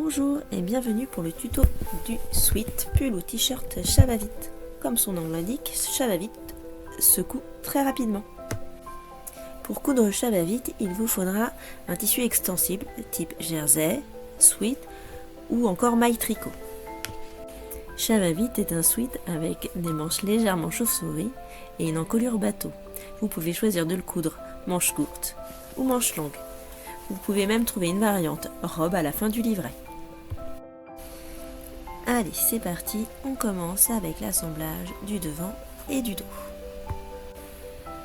Bonjour et bienvenue pour le tuto du sweat, pull ou t-shirt Chavavite. Comme son nom l'indique, Chavavite se coud très rapidement. Pour coudre Chavavite, il vous faudra un tissu extensible type jersey, sweat ou encore maille tricot. Chavavite est un sweat avec des manches légèrement chauve-souris et une encolure bateau. Vous pouvez choisir de le coudre manche courte ou manche longue. Vous pouvez même trouver une variante robe à la fin du livret. Allez, c'est parti, on commence avec l'assemblage du devant et du dos.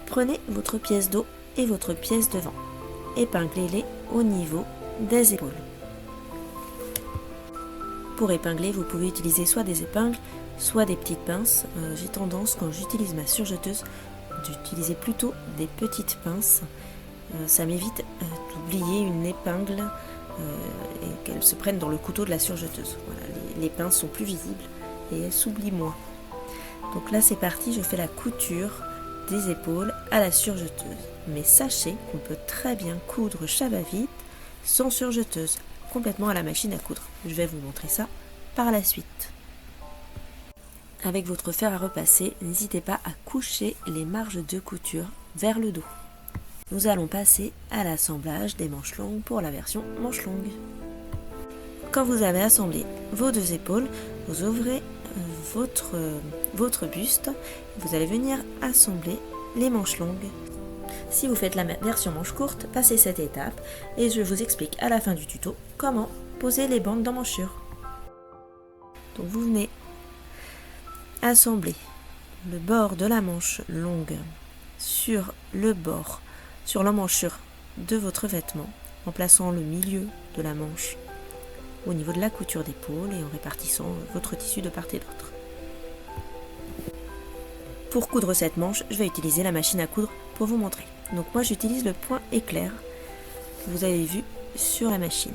Prenez votre pièce dos et votre pièce devant. Épinglez-les au niveau des épaules. Pour épingler, vous pouvez utiliser soit des épingles, soit des petites pinces. J'ai tendance, quand j'utilise ma surjeteuse, d'utiliser plutôt des petites pinces. Ça m'évite d'oublier une épingle et qu'elle se prenne dans le couteau de la surjeteuse. Voilà, les pinces sont plus visibles et elles s'oublient moins. Donc là c'est parti, je fais la couture des épaules à la surjeteuse. Mais sachez qu'on peut très bien coudre Chavavite sans surjeteuse, complètement à la machine à coudre. Je vais vous montrer ça par la suite. Avec votre fer à repasser, n'hésitez pas à coucher les marges de couture vers le dos. Nous allons passer à l'assemblage des manches longues pour la version manche longue. Quand vous avez assemblé vos deux épaules, vous ouvrez votre buste. Vous allez venir assembler les manches longues. Si vous faites la version manche courte, passez cette étape et je vous explique à la fin du tuto comment poser les bandes d'emmanchure. Donc vous venez assembler le bord de la manche longue sur l'emmanchure de votre vêtement en plaçant le milieu de la manche au niveau de la couture d'épaule et en répartissant votre tissu de part et d'autre. Pour coudre cette manche, je vais utiliser la machine à coudre pour vous montrer. Donc moi j'utilise le point éclair que vous avez vu sur la machine.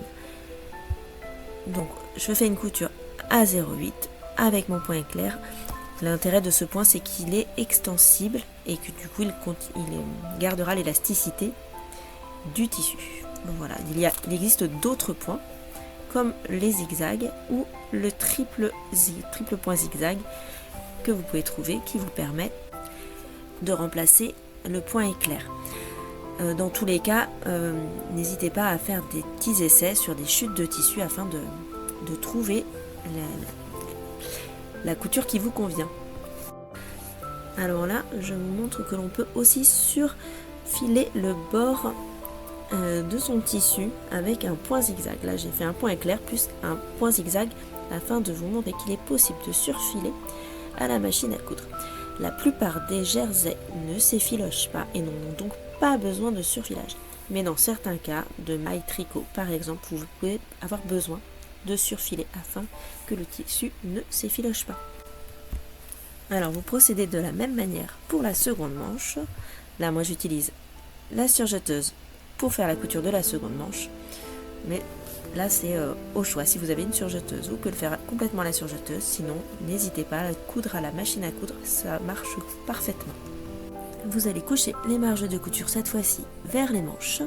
Donc je fais une couture à 0,8 avec mon point éclair. L'intérêt de ce point, c'est qu'il est extensible et que du coup il gardera l'élasticité du tissu. Donc voilà, il existe d'autres points comme les zigzags ou le triple point zigzag que vous pouvez trouver qui vous permet de remplacer le point éclair. Dans tous les cas, n'hésitez pas à faire des petits essais sur des chutes de tissu afin de trouver la couture qui vous convient. Alors là, je vous montre que l'on peut aussi surfiler le bord de son tissu avec un point zigzag. Là, j'ai fait un point éclair plus un point zigzag afin de vous montrer qu'il est possible de surfiler à la machine à coudre. La plupart des jerseys ne s'effilochent pas et n'ont donc pas besoin de surfilage. Mais dans certains cas, de maille tricot par exemple, vous pouvez avoir besoin de surfiler afin que le tissu ne s'effiloche pas. Alors vous procédez de la même manière pour la seconde manche. Là moi j'utilise la surjeteuse pour faire la couture de la seconde manche. Mais là c'est au choix. Si vous avez une surjeteuse, vous pouvez le faire complètement à la surjeteuse. Sinon n'hésitez pas à coudre à la machine à coudre, ça marche parfaitement. Vous allez coucher les marges de couture cette fois-ci vers les manches.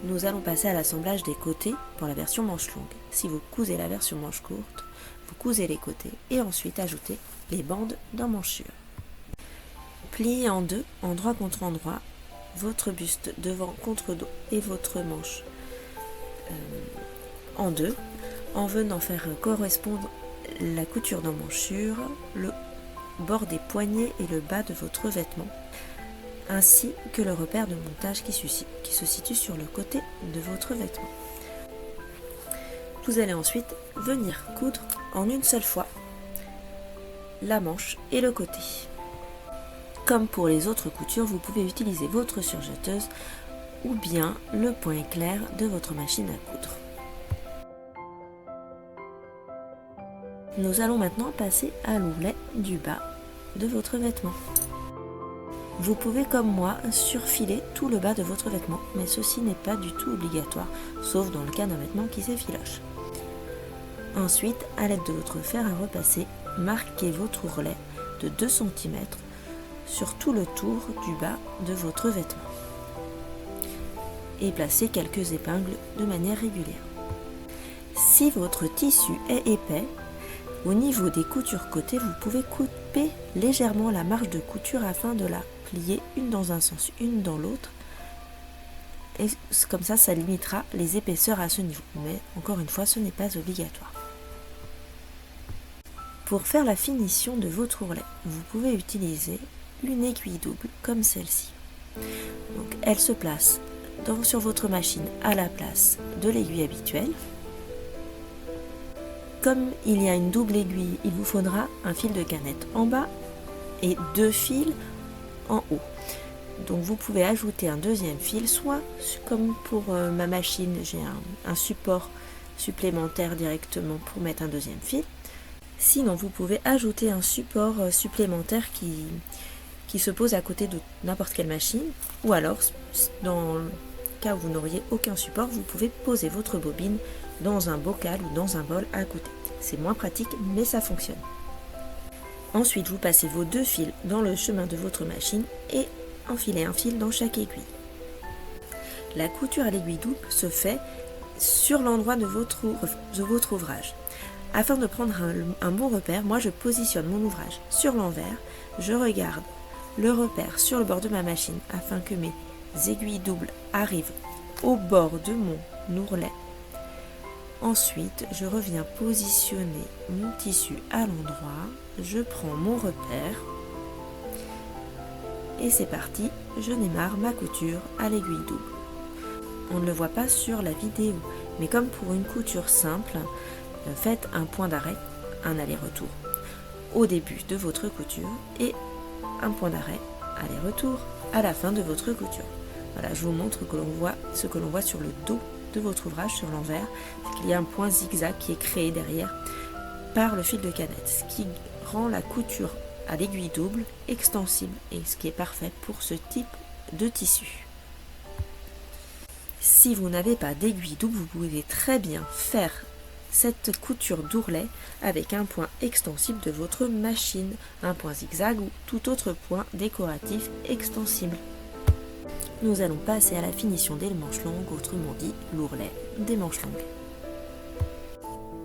Nous allons passer à l'assemblage des côtés pour la version manche longue. Si vous cousez la version manche courte, vous cousez les côtés et ensuite ajoutez les bandes d'emmanchure. Pliez en deux, endroit contre endroit, votre buste devant contre dos et votre manche en deux, en venant faire correspondre la couture d'emmanchure, le bord des poignets et le bas de votre vêtement, ainsi que le repère de montage qui se situe sur le côté de votre vêtement. Vous allez ensuite venir coudre en une seule fois la manche et le côté. Comme pour les autres coutures, vous pouvez utiliser votre surjeteuse ou bien le point éclair de votre machine à coudre. Nous allons maintenant passer à l'ourlet du bas de votre vêtement. Vous pouvez comme moi surfiler tout le bas de votre vêtement, mais ceci n'est pas du tout obligatoire, sauf dans le cas d'un vêtement qui s'effiloche. Ensuite, à l'aide de votre fer à repasser, marquez votre ourlet de 2 cm sur tout le tour du bas de votre vêtement et placez quelques épingles de manière régulière. Si votre tissu est épais, au niveau des coutures côté, vous pouvez couper légèrement la marge de couture afin de la plier une dans un sens, une dans l'autre. Et comme ça limitera les épaisseurs à ce niveau. Mais encore une fois, ce n'est pas obligatoire. Pour faire la finition de votre ourlet, vous pouvez utiliser une aiguille double comme celle-ci. Donc, elle se place sur votre machine à la place de l'aiguille habituelle. Comme il y a une double aiguille, il vous faudra un fil de canette en bas et 2 fils en haut. Donc vous pouvez ajouter un deuxième fil, soit comme pour ma machine, j'ai un support supplémentaire directement pour mettre un deuxième fil. Sinon, vous pouvez ajouter un support supplémentaire qui se pose à côté de n'importe quelle machine. Ou alors, dans le cas où vous n'auriez aucun support, vous pouvez poser votre bobine dans un bocal ou dans un bol à côté. C'est moins pratique, mais ça fonctionne. Ensuite, vous passez vos 2 fils dans le chemin de votre machine et enfilez un fil dans chaque aiguille. La couture à l'aiguille double se fait sur l'endroit de votre ouvrage. Afin de prendre un bon repère, moi je positionne mon ouvrage sur l'envers, je regarde le repère sur le bord de ma machine afin que mes aiguilles doubles arrivent au bord de mon ourlet. Ensuite, je reviens positionner mon tissu à l'endroit, je prends mon repère et c'est parti, je démarre ma couture à l'aiguille double. On ne le voit pas sur la vidéo, mais comme pour une couture simple, faites un point d'arrêt, un aller-retour au début de votre couture et un point d'arrêt, aller-retour à la fin de votre couture. Voilà, je vous montre ce que l'on voit sur le dos de votre ouvrage sur l'envers, c'est qu'il y a un point zigzag qui est créé derrière par le fil de canette, ce qui rend la couture à l'aiguille double extensible et ce qui est parfait pour ce type de tissu. Si vous n'avez pas d'aiguille double, vous pouvez très bien faire cette couture d'ourlet avec un point extensible de votre machine, un point zigzag ou tout autre point décoratif extensible. Nous allons passer à la finition des manches longues, autrement dit l'ourlet des manches longues.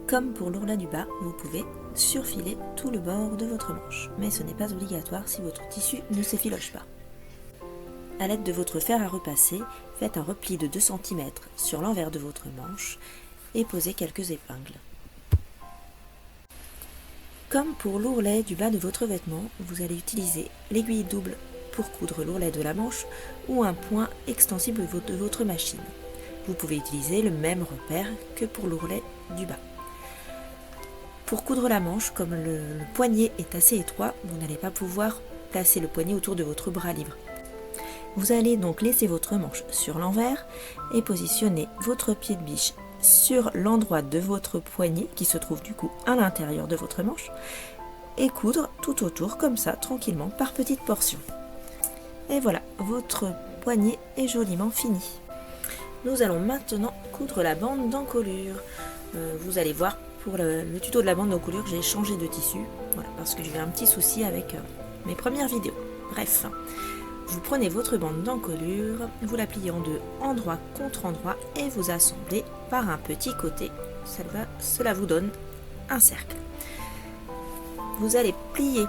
Comme pour l'ourlet du bas, vous pouvez surfiler tout le bord de votre manche, mais ce n'est pas obligatoire si votre tissu ne s'effiloche pas. A l'aide de votre fer à repasser, faites un repli de 2 cm sur l'envers de votre manche et posez quelques épingles. Comme pour l'ourlet du bas de votre vêtement, vous allez utiliser l'aiguille double pour coudre l'ourlet de la manche ou un point extensible de votre machine. Vous pouvez utiliser le même repère que pour l'ourlet du bas. Pour coudre la manche, comme le poignet est assez étroit, vous n'allez pas pouvoir placer le poignet autour de votre bras libre. Vous allez donc laisser votre manche sur l'envers et positionner votre pied de biche sur l'endroit de votre poignet qui se trouve du coup à l'intérieur de votre manche et coudre tout autour comme ça tranquillement par petites portions. Et voilà, votre poignet est joliment fini. Nous allons maintenant coudre la bande d'encolure. Vous allez voir pour le tuto de la bande d'encolure, j'ai changé de tissu, voilà, parce que j'ai eu un petit souci avec mes premières vidéos. Bref, vous prenez votre bande d'encolure, vous la pliez en deux, endroit contre endroit, et vous assemblez par un petit côté. Cela vous donne un cercle. Vous allez plier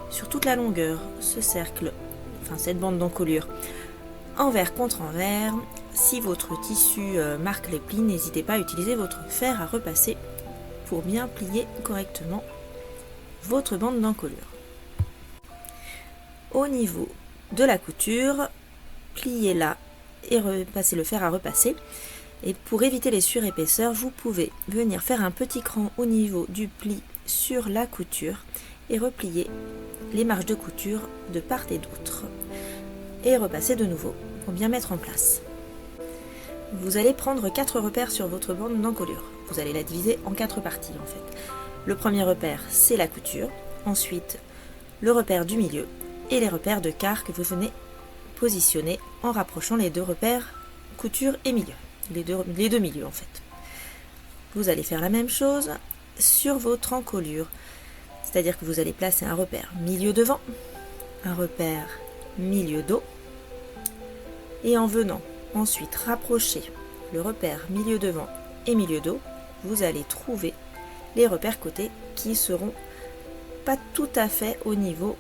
sur toute la longueur ce cercle, enfin cette bande d'encolure, envers contre envers. Si votre tissu marque les plis, n'hésitez pas à utiliser votre fer à repasser pour bien plier correctement votre bande d'encolure. Au niveau de la couture, pliez-la et repassez le fer à repasser. Et pour éviter les surépaisseurs, vous pouvez venir faire un petit cran au niveau du pli sur la couture et replier les marges de couture de part et d'autre. Et repasser de nouveau pour bien mettre en place. Vous allez prendre 4 repères sur votre bande d'encolure. Vous allez la diviser en 4 parties en fait. Le premier repère, c'est la couture. Ensuite, le repère du milieu et les repères de quart que vous venez positionner en rapprochant les 2 repères couture et milieu. Les deux milieux en fait. Vous allez faire la même chose sur votre encolure. C'est-à-dire que vous allez placer un repère milieu devant, un repère milieu dos, et en venant ensuite rapprocher le repère milieu devant et milieu dos, vous allez trouver les repères côtés qui seront pas tout à fait au niveau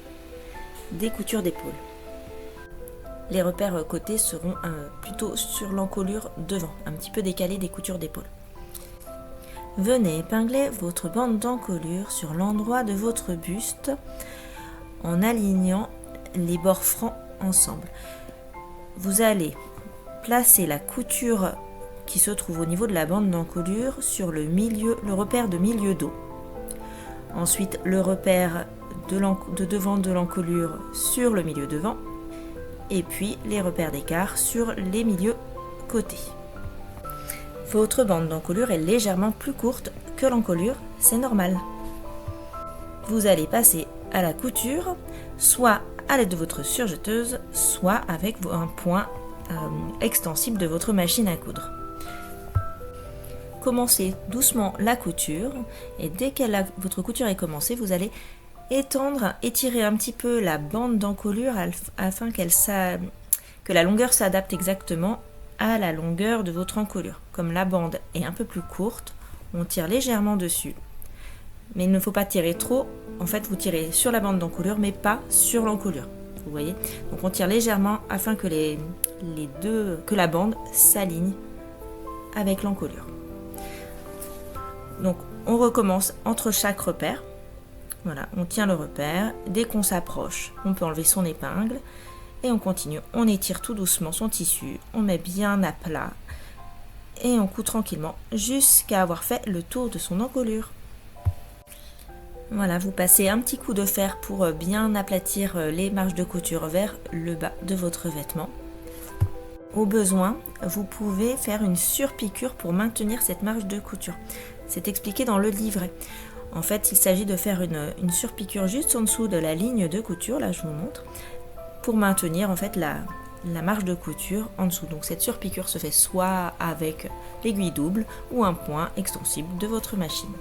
des coutures d'épaule. Les repères côtés seront plutôt sur l'encolure devant, un petit peu décalé des coutures d'épaule. Venez épingler votre bande d'encolure sur l'endroit de votre buste en alignant les bords francs ensemble. Vous allez placer la couture qui se trouve au niveau de la bande d'encolure sur le repère de milieu dos. Ensuite, le repère de devant de l'encolure sur le milieu devant. Et puis les repères d'écart sur les milieux côtés. Votre bande d'encolure est légèrement plus courte que l'encolure, c'est normal. Vous allez passer à la couture, soit à l'aide de votre surjeteuse, soit avec un point extensible de votre machine à coudre. Commencez doucement la couture et dès que votre couture est commencée, vous allez étirer un petit peu la bande d'encolure afin que la longueur s'adapte exactement à la longueur de votre encolure. Comme la bande est un peu plus courte, on tire légèrement dessus. Mais il ne faut pas tirer trop, en fait vous tirez sur la bande d'encolure mais pas sur l'encolure. Vous voyez ? Donc on tire légèrement afin que que la bande s'aligne avec l'encolure. Donc on recommence entre chaque repère. Voilà, on tient le repère, dès qu'on s'approche, on peut enlever son épingle et on continue. On étire tout doucement son tissu, on met bien à plat et on coud tranquillement jusqu'à avoir fait le tour de son encolure. Voilà, vous passez un petit coup de fer pour bien aplatir les marges de couture vers le bas de votre vêtement. Au besoin, vous pouvez faire une surpiqûre pour maintenir cette marge de couture. C'est expliqué dans le livret. En fait, il s'agit de faire une surpiqûre juste en dessous de la ligne de couture, là je vous montre, pour maintenir en fait la marge de couture en dessous. Donc cette surpiqûre se fait soit avec l'aiguille double ou un point extensible de votre machine.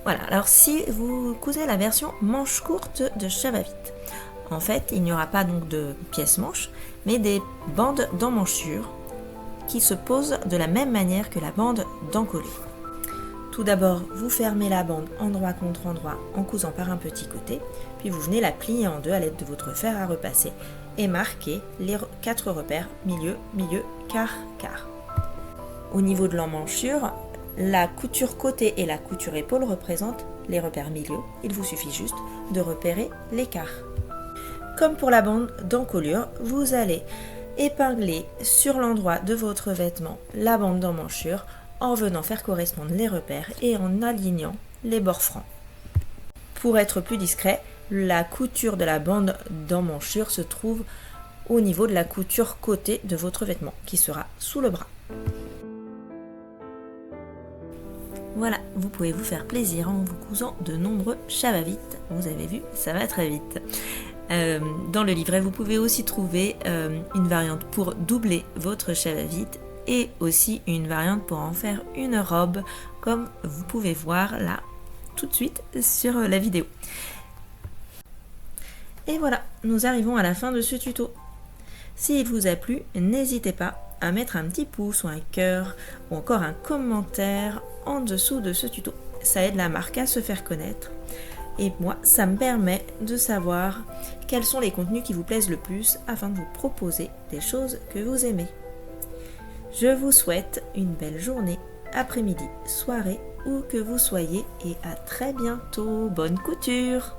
Voilà, alors si vous cousez la version manche courte de Chavavite, en fait il n'y aura pas donc de pièces manches, mais des bandes d'emmanchure qui se pose de la même manière que la bande d'encolure. Tout d'abord, vous fermez la bande endroit contre endroit en cousant par un petit côté, puis vous venez la plier en deux à l'aide de votre fer à repasser et marquer les 4 repères milieu, milieu, quart, quart. Au niveau de l'emmanchure, la couture côté et la couture épaule représentent les repères milieu. Il vous suffit juste de repérer l'écart. Comme pour la bande d'encolure, vous allez épingler sur l'endroit de votre vêtement la bande d'emmanchure en venant faire correspondre les repères et en alignant les bords francs. Pour être plus discret, la couture de la bande d'emmanchure se trouve au niveau de la couture côté de votre vêtement qui sera sous le bras. Voilà, vous pouvez vous faire plaisir en vous cousant de nombreux Chavavite. Vous avez vu, ça va très vite. Dans le livret, vous pouvez aussi trouver une variante pour doubler votre Chavavite et aussi une variante pour en faire une robe, comme vous pouvez voir là tout de suite sur la vidéo. Et voilà, nous arrivons à la fin de ce tuto. S'il vous a plu, n'hésitez pas à mettre un petit pouce ou un cœur ou encore un commentaire en dessous de ce tuto. Ça aide la marque à se faire connaître. Et moi, ça me permet de savoir quels sont les contenus qui vous plaisent le plus afin de vous proposer des choses que vous aimez. Je vous souhaite une belle journée, après-midi, soirée, où que vous soyez et à très bientôt. Bonne couture!